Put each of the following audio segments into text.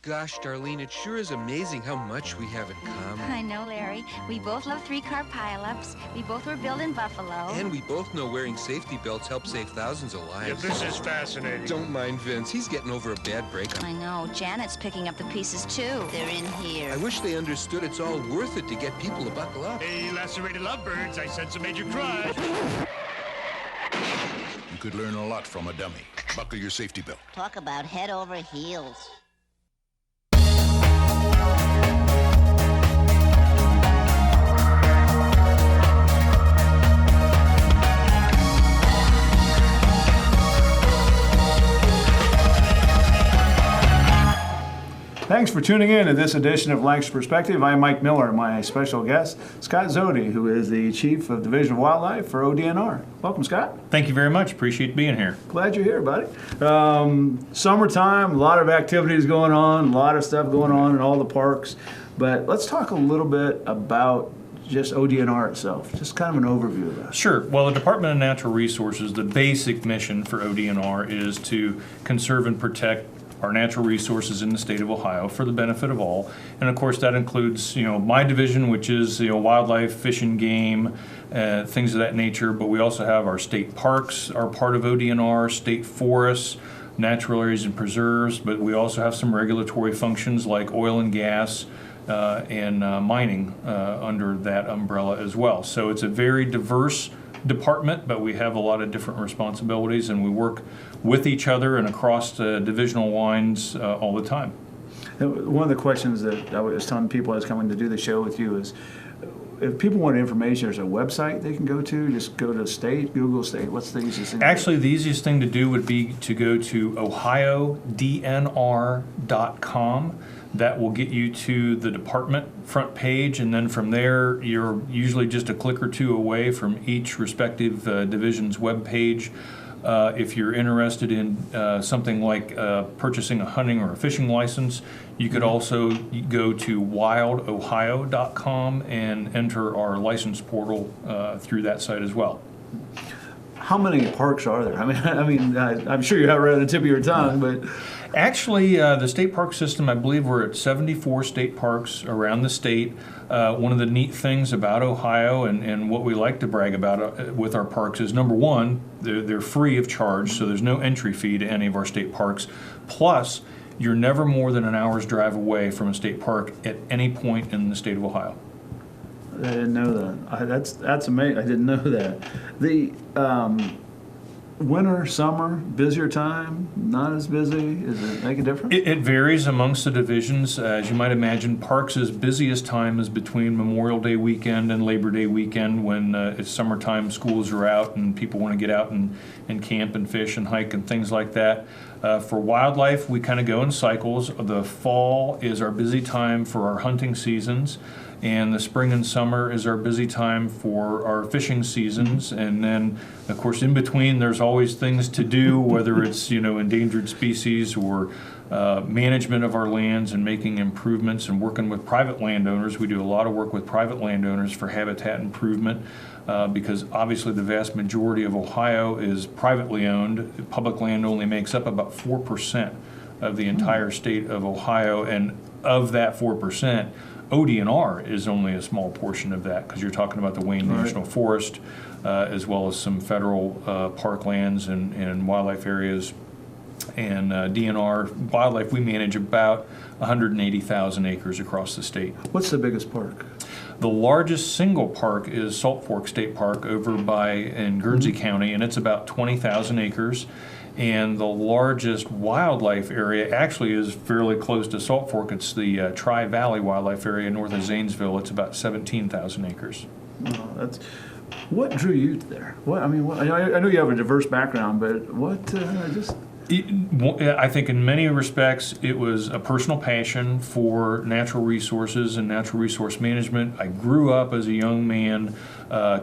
Gosh, Darlene, it sure is amazing how much we have in common. I know, Larry. We both love three-car pileups. We both were built in Buffalo. And we both know wearing safety belts helps save thousands of lives. Yeah, this is fascinating. Don't mind Vince. He's getting over a bad breakup. I know. Janet's picking up the pieces, too. They're in here. I wish they understood it's all worth it to get people to buckle up. Hey, lacerated lovebirds, I sense a major crush. You could learn a lot from a dummy. Buckle your safety belt. Talk about head over heels. Thanks for tuning in to this edition of Lancaster Perspective. I'm Mike Miller, my special guest, Scott Zody, who is the Chief of Division of Wildlife for ODNR. Welcome, Scott. Thank you very much. Appreciate being here. Glad you're here, buddy. Summertime, a lot of activities going on, a lot of stuff going on in all the parks. But let's talk a little bit about just ODNR itself, just kind of an overview of that. Sure. Well, the Department of Natural Resources, the basic mission for ODNR is to conserve and protect our natural resources in the state of Ohio for the benefit of all. And of course that includes, my division, which is, wildlife, fish and game, things of that nature. But we also have our state parks are part of ODNR, state forests, natural areas and preserves. But we also have some regulatory functions like oil and gas and mining under that umbrella as well. So it's a very diverse department, but we have a lot of different responsibilities, and we work with each other and across the divisional lines all the time. One of the questions that I was telling people I was coming to do the show with you is, if people want information, there's a website they can go to. Just go to state, Google state. What's the easiest thing? Actually, the easiest thing to do would be to go to OhioDNR.com. That will get you to the department front page, and then from there, you're usually just a click or two away from each respective division's web page. If you're interested in something like purchasing a hunting or a fishing license, you could also go to wildohio.com and enter our license portal through that site as well. How many parks are there? I'm sure you have it right on the tip of your tongue, but actually, the state park system, I believe we're at 74 state parks around the state. One of the neat things about Ohio and what we like to brag about with our parks is, number one, they're free of charge, so there's no entry fee to any of our state parks. Plus, you're never more than an hour's drive away from a state park at any point in the state of Ohio. I didn't know that. That's amazing. I didn't know that. The winter, summer, busier time, not as busy? Does it make a difference? It varies amongst the divisions. As you might imagine, Parks' busiest time is between Memorial Day weekend and Labor Day weekend, when it's summertime, schools are out and people want to get out and camp and fish and hike and things like that. For wildlife, we kind of go in cycles. The fall is our busy time for our hunting seasons, and the spring and summer is our busy time for our fishing seasons. And then, of course, in between, there's always things to do, whether it's endangered species or management of our lands and making improvements and working with private landowners. We do a lot of work with private landowners for habitat improvement because obviously the vast majority of Ohio is privately owned. Public land only makes up about 4% of the entire state of Ohio, and of that 4%, ODNR is only a small portion of that, because you're talking about the Wayne National Forest, as well as some federal parklands and wildlife areas. And DNR wildlife, we manage about 180,000 acres across the state. What's the biggest park? The largest single park is Salt Fork State Park over in Guernsey County, and it's about 20,000 acres. And the largest wildlife area actually is fairly close to Salt Fork. It's the Tri-Valley Wildlife Area north of Zanesville. It's about 17,000 acres. Oh, what drew you there? I know you have a diverse background, but what I think in many respects it was a personal passion for natural resources and natural resource management. I grew up as a young man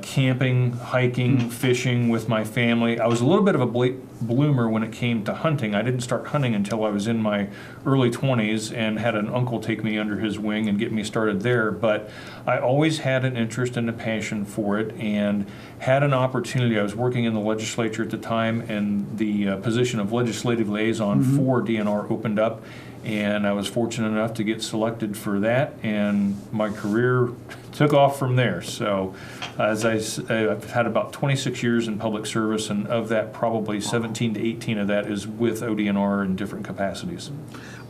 camping, hiking, fishing with my family. I was a little bit of a bloomer when it came to hunting. I didn't start hunting until I was in my early 20s and had an uncle take me under his wing and get me started there. But I always had an interest and a passion for it, and had an opportunity. I was working in the legislature at the time, and the position of legislative liaison for DNR opened up, And I was fortunate enough to get selected for that, and my career took off from there. So I've had about 26 years in public service, and of that, probably 17 to 18 of that is with ODNR in different capacities.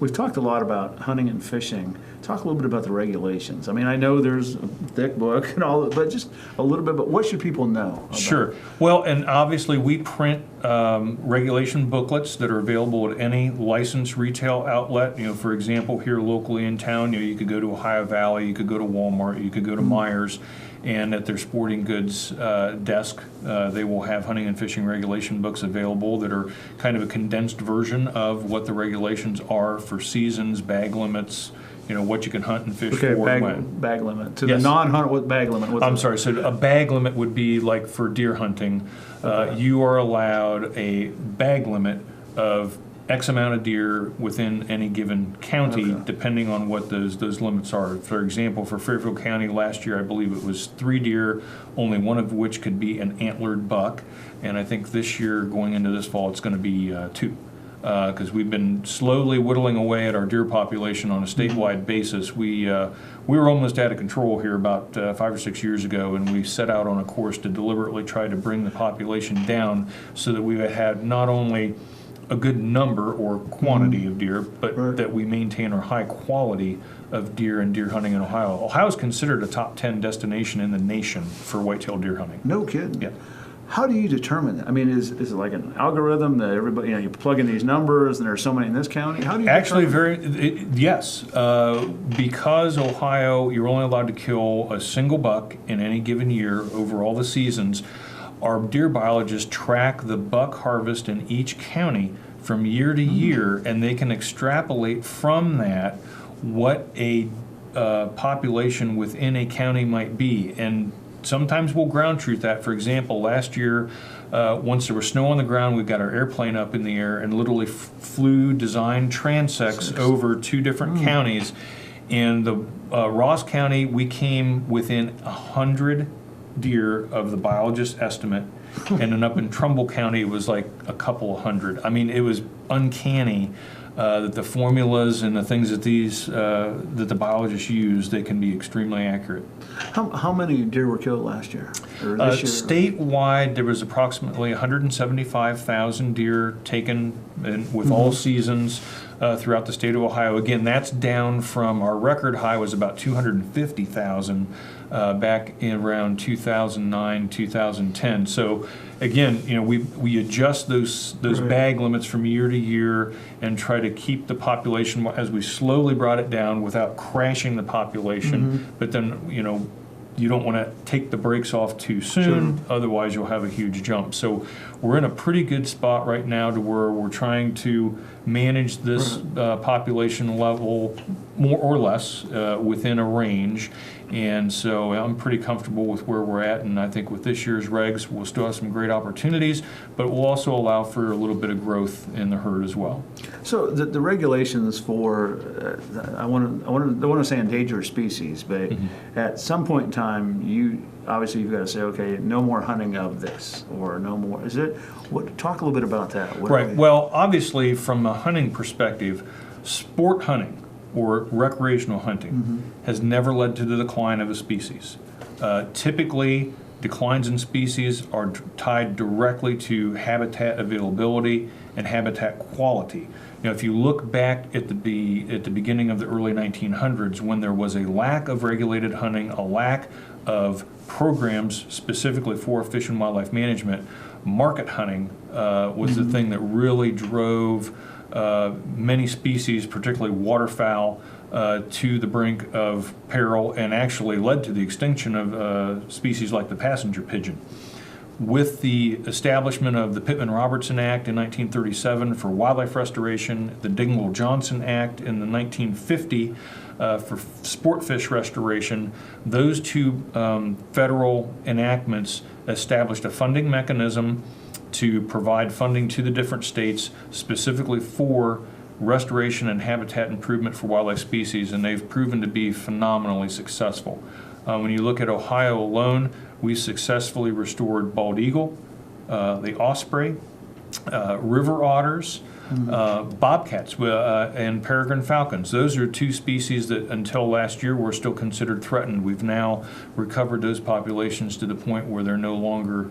We've talked a lot about hunting and fishing. Talk a little bit about the regulations. I mean, I know there's a thick book and all, but just a little bit. But what should people know about? Sure. Well, and obviously we print regulation booklets that are available at any licensed retail outlet. You know, for example, here locally in town, you could go to Ohio Valley, you could go to Walmart, you could go to Myers, and at their sporting goods desk, they will have hunting and fishing regulation books available that are kind of a condensed version of what the regulations are for seasons, bag limits, you know, what you can hunt and fish for when. Bag limit. To Yes. the non-hunter, what bag limit? I'm sorry, so a bag limit would be like for deer hunting, you are allowed a bag limit of X amount of deer within any given county, depending on what those limits are. For example, for Fairfield County last year, I believe it was 3 deer, only one of which could be an antlered buck. And I think this year, going into this fall, it's going to be 2. Because we've been slowly whittling away at our deer population on a statewide basis. We were almost out of control here about 5 or 6 years ago, and we set out on a course to deliberately try to bring the population down so that we would have not only a good number or quantity of deer, but that we maintain our high quality of deer and deer hunting in Ohio. Ohio is considered a top 10 destination in the nation for whitetail deer hunting. No kidding. Yeah. How do you determine that? I mean, is it like an algorithm that everybody, you plug in these numbers and there's so many in this county? How do you Actually, determine? yes. Because Ohio, you're only allowed to kill a single buck in any given year over all the seasons, our deer biologists track the buck harvest in each county from year to year, and they can extrapolate from that what a population within a county might be. And sometimes we'll ground truth that. For example, last year, once there was snow on the ground, we got our airplane up in the air and literally flew designed transects over 2 different counties. In the Ross County, we came within 100 deer of the biologist's estimate, and then up in Trumbull County, it was like a couple of hundred. I mean, it was uncanny that the formulas and the things that that the biologists use, they can be extremely accurate. How many deer were killed last year? Or this year? Statewide, there was approximately 175,000 deer taken with all seasons throughout the state of Ohio. Again, that's down from our record high was about 250,000 back in around 2009, 2010. So again, we adjust those bag limits from year to year and try to keep the population as we slowly brought it down without crashing the population. But then, you don't want to take the brakes off too soon, otherwise you'll have a huge jump. So we're in a pretty good spot right now to where we're trying to manage this population level more or less within a range. And so I'm pretty comfortable with where we're at, and I think with this year's regs, we'll still have some great opportunities, but we'll also allow for a little bit of growth in the herd as well. So the regulations for, I don't want to say endangered species, but at some point in time, you've got to say, okay, no more hunting of this, or no more. Talk a little bit about that. Right. Well, obviously, from a hunting perspective, sport hunting or recreational hunting has never led to the decline of a species. Typically, declines in species are tied directly to habitat availability and habitat quality. If you look back at the beginning of the early 1900s, when there was a lack of regulated hunting, a lack of programs specifically for fish and wildlife management, market hunting was the thing that really drove many species, particularly waterfowl, to the brink of peril, and actually led to the extinction of species like the passenger pigeon. With the establishment of the Pittman-Robertson Act in 1937 for wildlife restoration, the Dingwall-Johnson Act in the 1950 for sport fish restoration, those 2 federal enactments established a funding mechanism to provide funding to the different states specifically for restoration and habitat improvement for wildlife species, and they've proven to be phenomenally successful. When you look at Ohio alone, we successfully restored bald eagle, the osprey, river otters, Bobcats and peregrine falcons. Those are two species that until last year were still considered threatened. We've now recovered those populations to the point where they're no longer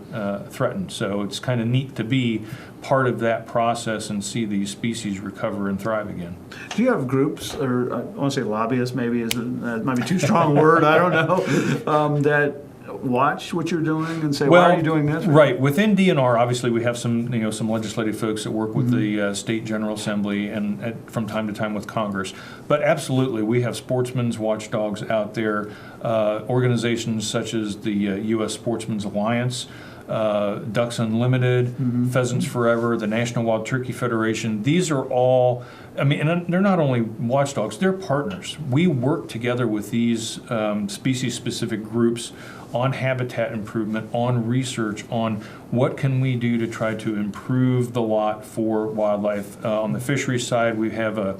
threatened. So it's kind of neat to be part of that process and see these species recover and thrive again. Do you have groups, or I want to say lobbyists maybe, that might be too strong a word, I don't know, that watch what you're doing and say, why are you doing this? Right. Within DNR, obviously, we have some legislative folks that work with the State General Assembly and from time to time with Congress. But absolutely, we have sportsmen's watchdogs out there, organizations such as the U.S. Sportsmen's Alliance, Ducks Unlimited, Pheasants Forever, the National Wild Turkey Federation. These are all, I mean, and they're not only watchdogs, they're partners. We work together with these species-specific groups on habitat improvement, on research, on what can we do to try to improve the lot for wildlife. On the fisheries side, we have a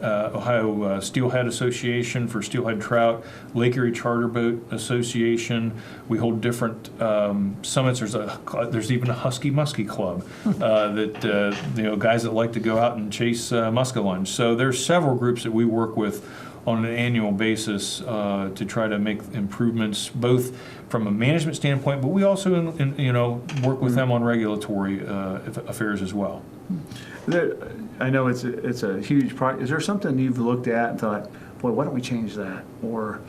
Ohio Steelhead Association for steelhead trout, Lake Erie Charter Boat Association. We hold different summits. There's even a Husky Muskie Club that guys that like to go out and chase muskellunge. So there's several groups that we work with on an annual basis to try to make improvements, both from a management standpoint, but we also work with them on regulatory affairs as well. I know it's a huge project. Is there something you've looked at and thought, boy, why don't we change that? Or,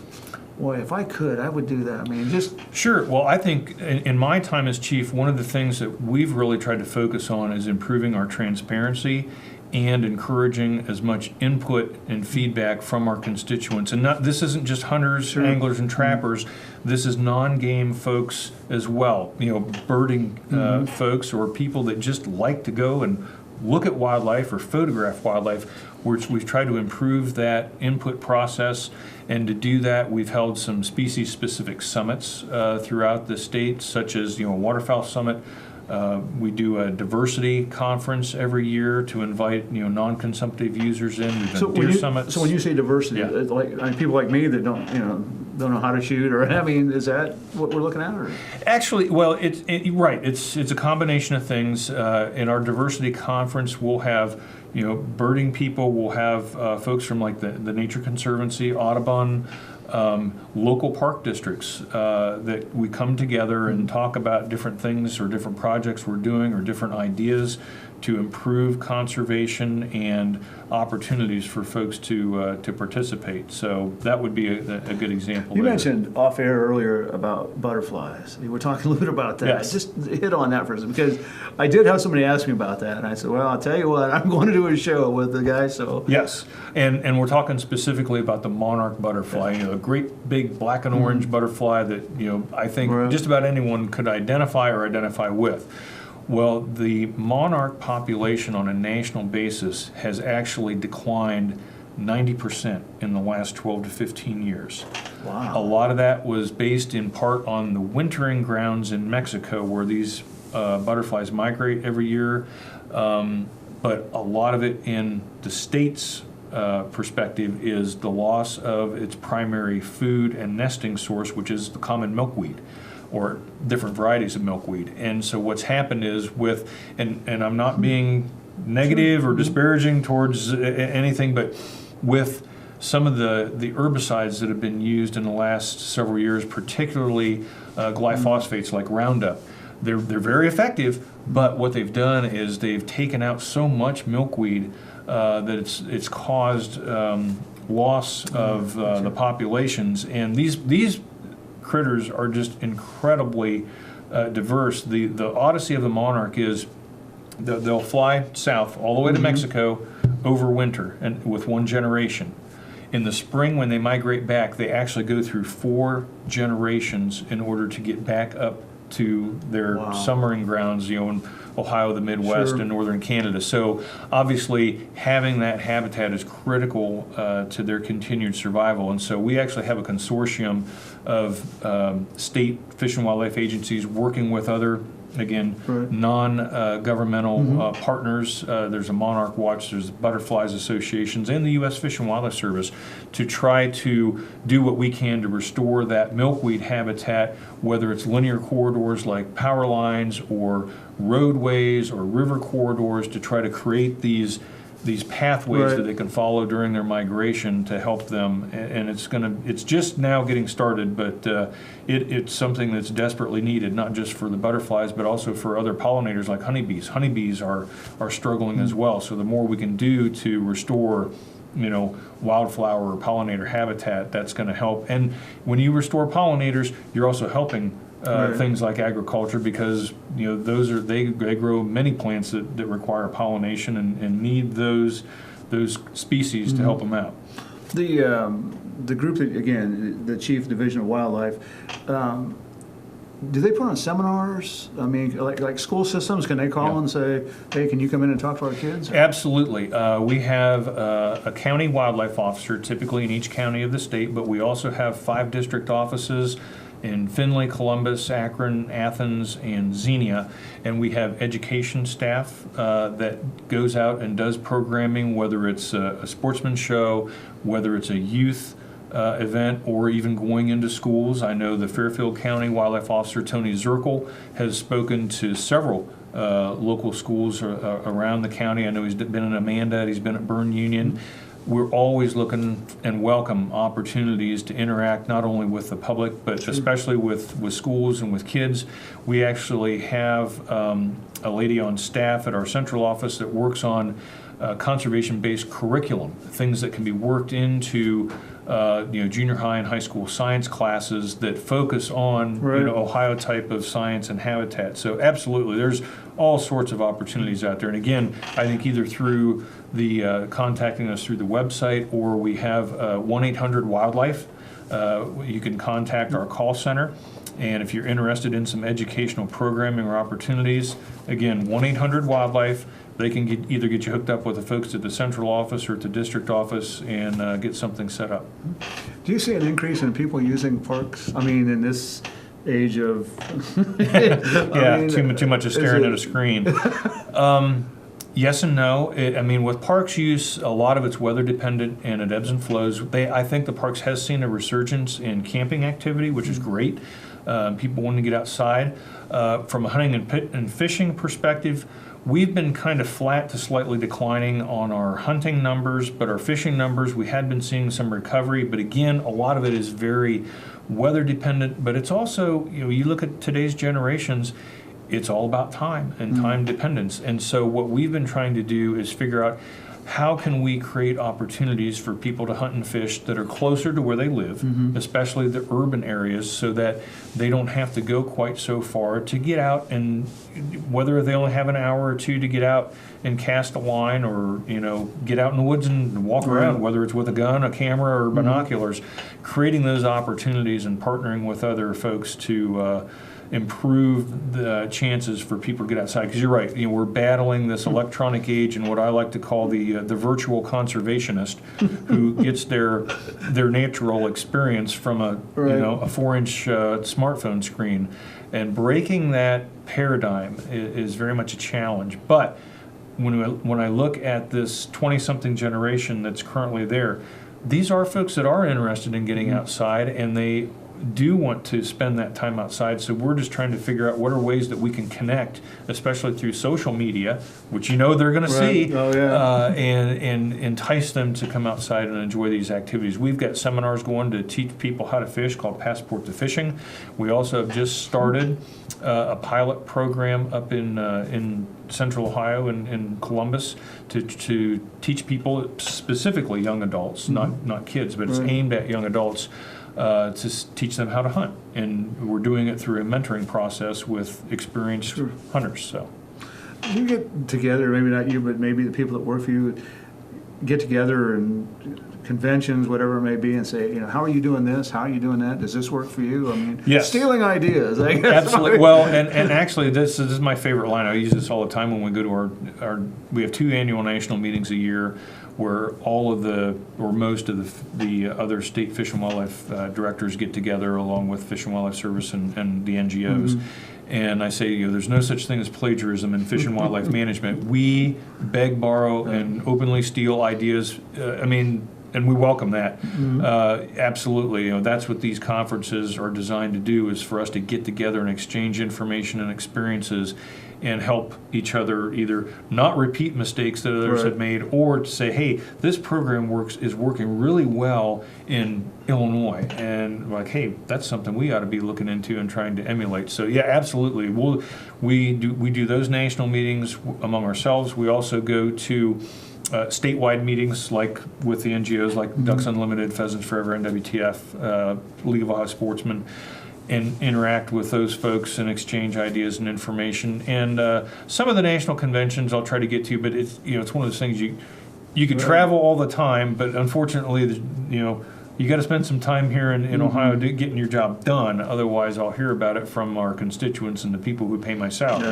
boy, if I could, I would do that. I mean, just... Sure. Well, I think in my time as chief, one of the things that we've really tried to focus on is improving our transparency and encouraging as much input and feedback from our constituents. And this isn't just hunters, anglers, and trappers. This is non-game folks as well. Birding folks or people that just like to go and look at wildlife or photograph wildlife. We've tried to improve that input process, and to do that, we've held some species-specific summits throughout the state, such as a waterfowl summit. We do a diversity conference every year to invite non-consumptive users in. We've done deer summits. So when you say diversity, like people like me that don't know how to shoot, or is that what we're looking at? Or? Actually, well, it's a combination of things. In our diversity conference, we'll have birding people. We'll have folks from like the Nature Conservancy, Audubon. Local park districts that we come together and talk about different things or different projects we're doing or different ideas to improve conservation and opportunities for folks to participate. So that would be a good example. You mentioned off air earlier about butterflies. We were talking a little bit about that. Yes. Just hit on that for a second, because I did have somebody ask me about that, and I said, well, I'll tell you what, I'm going to do a show with the guy. So yes, and we're talking specifically about the monarch butterfly, a great big black and orange butterfly that I think just about anyone could identify with. Well, the monarch population on a national basis has actually declined 90% in the last 12 to 15 years. Wow. A lot of that was based in part on the wintering grounds in Mexico, where these butterflies migrate every year, but a lot of it in the state's perspective is the loss of its primary food and nesting source, which is the common milkweed, or different varieties of milkweed. And so what's happened is and I'm not being negative or disparaging towards anything, but with some of the herbicides that have been used in the last several years, particularly glyphosates like Roundup, they're very effective, but what they've done is they've taken out so much milkweed that it's caused loss of the populations. And these critters are just incredibly diverse. The odyssey of the monarch is they'll fly south all the way to Mexico over winter and with one generation. In the spring, when they migrate back, they actually go through 4 generations in order to get back up to their summering grounds, in Ohio, the Midwest, and northern Canada. So obviously having that habitat is critical to their continued survival. And so we actually have a consortium of state fish and wildlife agencies working with other again, Right. non-governmental partners. There's a Monarch Watch, there's Butterflies Associations, and the U.S. Fish and Wildlife Service to try to do what we can to restore that milkweed habitat, whether it's linear corridors like power lines or roadways or river corridors, to try to create these pathways Right. that they can follow during their migration to help them. And it's just now getting started, but it's something that's desperately needed, not just for the butterflies, but also for other pollinators like honeybees. Honeybees are struggling as well. So the more we can do to restore, wildflower or pollinator habitat, that's going to help. And when you restore pollinators, you're also helping Right. things like agriculture, because they grow many plants that require pollination and need those species to help them out. The group that, again, the Chief Division of Wildlife, do they put on seminars? I mean, like school systems, can they call and say, hey, can you come in and talk to our kids? Absolutely. We have a county wildlife officer typically in each county of the state, but we also have 5 district offices in Findlay, Columbus, Akron, Athens, and Xenia. And we have education staff that goes out and does programming, whether it's a sportsman show, whether it's a youth event, or even going into schools. I know the Fairfield County Wildlife Officer, Tony Zirkle, has spoken to several local schools around the county. I know he's been in Amanda, he's been at Bern Union. We're always looking and welcome opportunities to interact not only with the public, but especially with schools and with kids. We actually have a lady on staff at our central office that works on conservation-based curriculum, things that can be worked into junior high and high school science classes that focus on Right. Ohio type of science and habitat. So absolutely, there's all sorts of opportunities out there. And again, I think either through the contacting us through the website, or we have 1-800-WILDLIFE. You can contact our call center. And if you're interested in some educational programming or opportunities, again, 1-800-WILDLIFE. They can either get you hooked up with the folks at the central office or at the district office and get something set up. Do you see an increase in people using parks? I mean, in this age of... Too much of staring at a screen. Yes and no. With parks use, a lot of it's weather dependent and it ebbs and flows. I think the parks has seen a resurgence in camping activity, which is great. People want to get outside. From a hunting and fishing perspective, we've been kind of flat to slightly declining on our hunting numbers, but our fishing numbers, we had been seeing some recovery. But again, a lot of it is very weather dependent, but it's also, you look at today's generations, it's all about time and time dependence. And so what we've been trying to do is figure out how can we create opportunities for people to hunt and fish that are closer to where they live, especially the urban areas, so that they don't have to go quite so far to get out, and whether they only have an hour or two to get out and cast a line, or get out in the woods and walk around, whether it's with a gun, a camera, or binoculars, creating those opportunities and partnering with other folks to improve the chances for people to get outside. Because you're right, we're battling this electronic age and what I like to call the virtual conservationist, who gets their natural experience from a 4-inch smartphone screen, and breaking that paradigm is very much a challenge. But when I look at this 20-something generation that's currently there, these are folks that are interested in getting outside, and they do want to spend that time outside. So we're just trying to figure out what are ways that we can connect, especially through social media, which they're going to see, and entice them to come outside and enjoy these activities. We've got seminars going to teach people how to fish called Passport to Fishing. We also have just started a pilot program up in Central Ohio in Columbus to teach people, specifically young adults, not kids, but it's aimed at young adults, to teach them how to hunt. And we're doing it through a mentoring process with experienced hunters. So You get together, maybe not you, but maybe the people that work for you get together and conventions, whatever it may be, and say, how are you doing this? How are you doing that? Does this work for you? I mean, yes. Stealing ideas, I guess. Absolutely. Well, and actually, this is my favorite line. I use this all the time when we go to we have 2 annual national meetings a year, where all of most of the other state fish and wildlife directors get together, along with Fish and Wildlife Service and the NGOs. And I say, there's no such thing as plagiarism in fish and wildlife management. We beg, borrow, and openly steal ideas. And we welcome that. Absolutely, that's what these conferences are designed to do, is for us to get together and exchange information and experiences and help each other either not repeat mistakes that others have made, or to say, hey, this program is working really well in Illinois, and like, hey, that's something we ought to be looking into and trying to emulate. So yeah, absolutely. We do those national meetings among ourselves. We also go to statewide meetings, like with the NGOs like Ducks Unlimited, Pheasants Forever, NWTF, League of Ohio Sportsmen, and interact with those folks and exchange ideas and information. And some of the national conventions I'll try to get to, but it's one of those things you can travel all the time, but unfortunately, you got to spend some time here in Ohio getting your job done. Otherwise, I'll hear about it from our constituents and the people who pay my salary.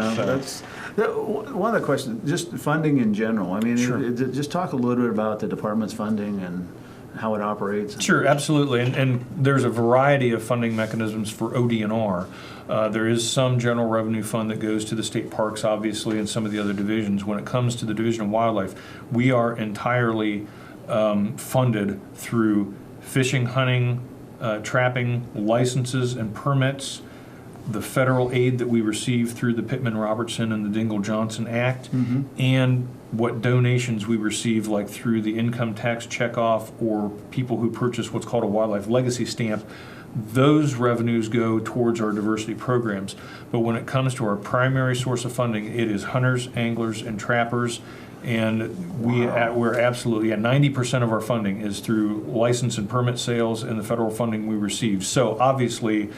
One of the questions, just funding in general. I mean, Sure. Just talk a little bit about the department's funding and how it operates. Sure, absolutely. And there's a variety of funding mechanisms for ODNR. There is some general revenue fund that goes to the state parks, obviously, and some of the other divisions. When it comes to the Division of Wildlife, we are entirely funded through fishing, hunting, trapping, licenses, and permits, the federal aid that we receive through the Pittman-Robertson and the Dingell-Johnson Act, and what donations we receive, like through the income tax checkoff or people who purchase what's called a wildlife legacy stamp. Those revenues go towards our diversity programs. But when it comes to our primary source of funding, it is hunters, anglers, and trappers. And we're absolutely, 90% of our funding is through license and permit sales and the federal funding we receive. So obviously,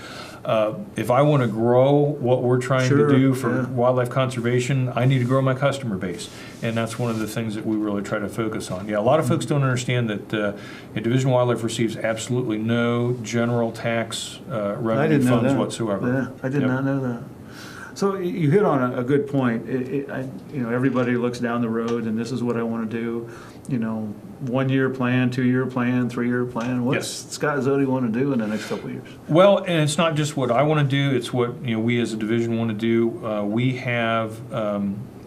if I want to grow what we're trying to do for wildlife conservation, I need to grow my customer base. And that's one of the things that we really try to focus on. Yeah, a lot of folks don't understand that a Division of Wildlife receives absolutely no general tax revenue funds whatsoever. Yeah, I did not know that. So you hit on a good point. Everybody looks down the road, and this is what I want to do. 1-year plan, 2-year plan, 3-year plan. What's Scott Zody want to do in the next couple of years? Well, and it's not just what I want to do; it's what we as a division want to do. We have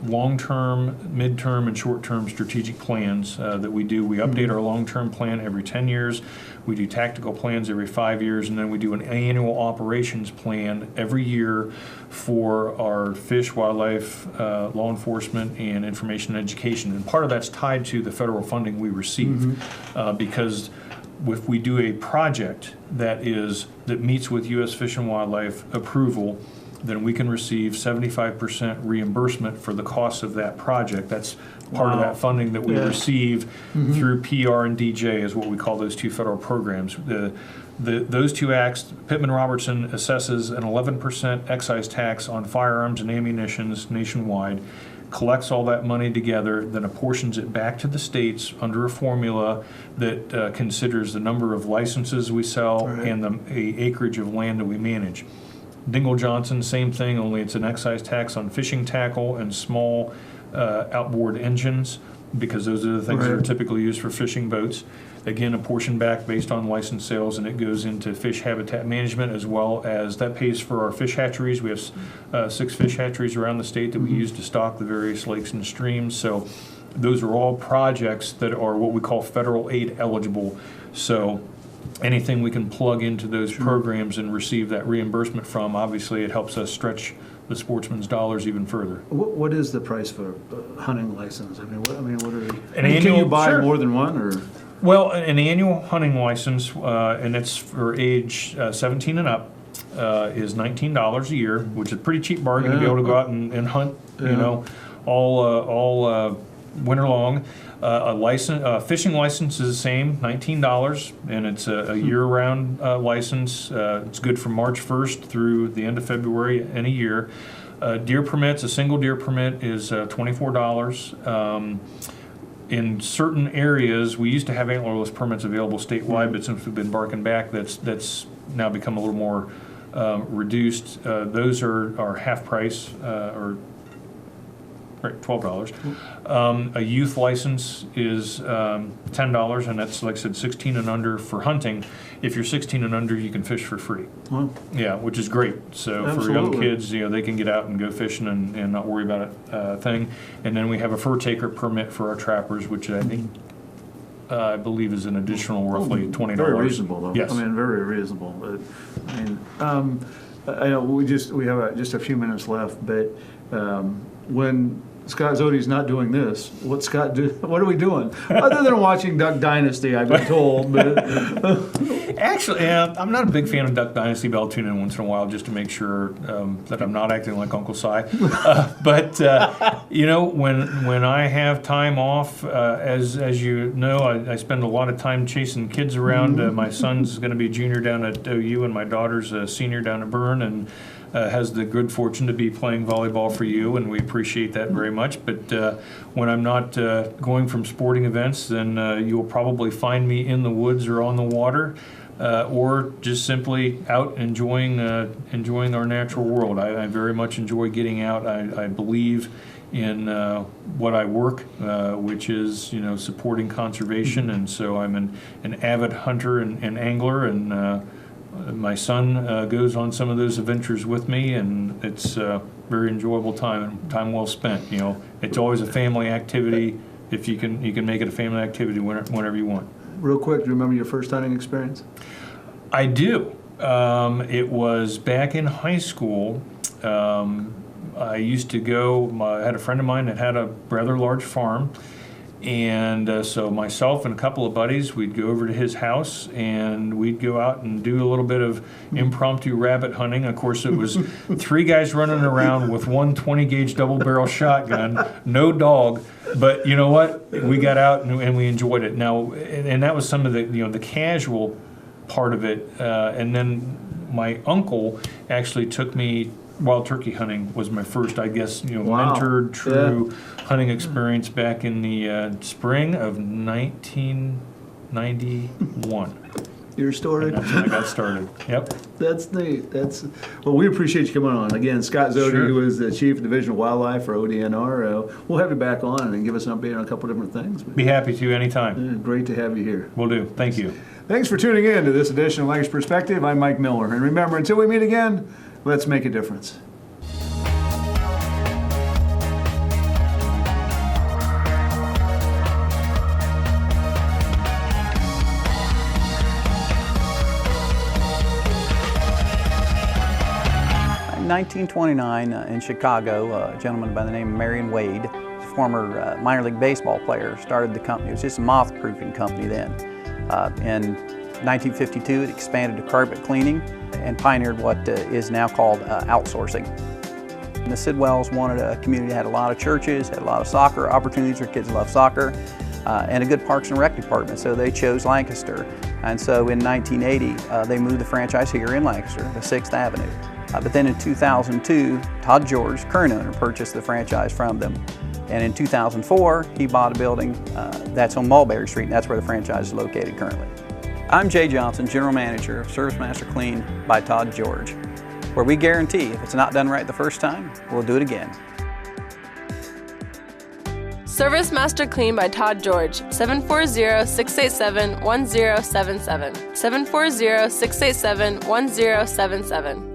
long-term, mid-term, and short-term strategic plans that we do. We update our long-term plan every 10 years. We do tactical plans every 5 years, and then we do an annual operations plan every year for our fish, wildlife, law enforcement, and information and education. And part of that's tied to the federal funding we receive, because if we do a project that meets with U.S. Fish and Wildlife approval, then we can receive 75% reimbursement for the cost of that project. That's part of that funding that we receive through PR and DJ, is what we call those two federal programs. Those two acts, Pittman-Robertson assesses an 11% excise tax on firearms and ammunitions nationwide, collects all that money together, then apportions it back to the states under a formula that considers the number of licenses we sell and the acreage of land that we manage. Dingell-Johnson, same thing, only it's an excise tax on fishing tackle and small outboard engines, because those are the things that are typically used for fishing boats. Again, a portion back based on license sales, and it goes into fish habitat management, as well as that pays for our fish hatcheries. We have 6 fish hatcheries around the state that we use to stock the various lakes and streams. So those are all projects that are what we call federal aid eligible. So anything we can plug into those programs and receive that reimbursement from, obviously it helps us stretch the sportsman's dollars even further. What is the price for a hunting license? What are they? Can you buy more than one, or? Well, an annual hunting license, and it's for age 17 and up, is $19 a year, which is a pretty cheap bargain to be able to go out and hunt, all winter long. A fishing license is the same, $19, and it's a year-round license. It's good from March 1st through the end of February in a year. Deer permits, a single deer permit is $24. In certain areas, we used to have antlerless permits available statewide, but since we've been barking back, that's now become a little more reduced. Those are half price, or right, $12. A youth license is $10, and that's, like I said, 16 and under for hunting. If you're 16 and under, you can fish for free. Wow. Yeah, which is great. So for young Absolutely. kids, they can get out and go fishing and not worry about a thing. And then we have a fur taker permit for our trappers, which I think, I believe is an additional roughly $20. Very reasonable, though. Yes. I mean, very reasonable. But, I mean, I know we have just a few minutes left, but when Scott Zody's not doing this, what are we doing? Other than watching Duck Dynasty, I've been told. But Actually, yeah, I'm not a big fan of Duck Dynasty, but I'll tune in once in a while just to make sure that I'm not acting like Uncle Si. But when I have time off, as you know, I spend a lot of time chasing kids around. My son's going to be a junior down at OU, and my daughter's a senior down at Byrne, and has the good fortune to be playing volleyball for you, and we appreciate that very much. But when I'm not going from sporting events, then you'll probably find me in the woods or on the water, or just simply out enjoying our natural world. I very much enjoy getting out. I believe in what I work, which is supporting conservation, and so I'm an avid hunter and angler, and my son goes on some of those adventures with me, and it's a very enjoyable time well spent. It's always a family activity. If you can make it a family activity whenever you want. real quick, do you remember your first hunting experience? I do. It was back in high school. I used to go, I had a friend of mine that had a rather large farm, and so myself and a couple of buddies, we'd go over to his house and we'd go out and do a little bit of impromptu rabbit hunting. Of course, it was 3 guys running around with one 20-gauge double-barrel shotgun, no dog. But you know what? We got out and we enjoyed it. Now, and that was some of the the casual part of it. And then my uncle actually took me. Wild turkey hunting was my first, I guess, Wow. mentored true hunting experience back in the spring of 1991. Your story? And that's when I got started. Yep. That's neat. Well, we appreciate you coming on. Again, Scott Zody, Sure. who is the Chief of Division of Wildlife for ODNR. We'll have you back on and give us an update on a couple different things. Be happy to anytime. Great to have you here. Will do. Thank you. Thanks for tuning in to this edition of Lancaster Perspective. I'm Mike Miller. And remember, until we meet again, let's make a difference. In 1929 in Chicago, a gentleman by the name of Marion Wade, a former minor league baseball player, started the company. It was just a moth-proofing company then. In 1952, it expanded to carpet cleaning and pioneered what is now called outsourcing. And the Sidwells wanted a community that had a lot of churches, had a lot of soccer opportunities, their kids love soccer, and a good Parks and Rec department, so they chose Lancaster. And so in 1980, they moved the franchise here in Lancaster to 6th Avenue. But then in 2002, Todd George, current owner, purchased the franchise from them. And in 2004, he bought a building that's on Mulberry Street, and that's where the franchise is located currently. I'm Jay Johnson, General Manager of Service Master Clean by Todd George, where we guarantee if it's not done right the first time, we'll do it again. Service Master Clean by Todd George, 740-687-1077, 740-687-1077.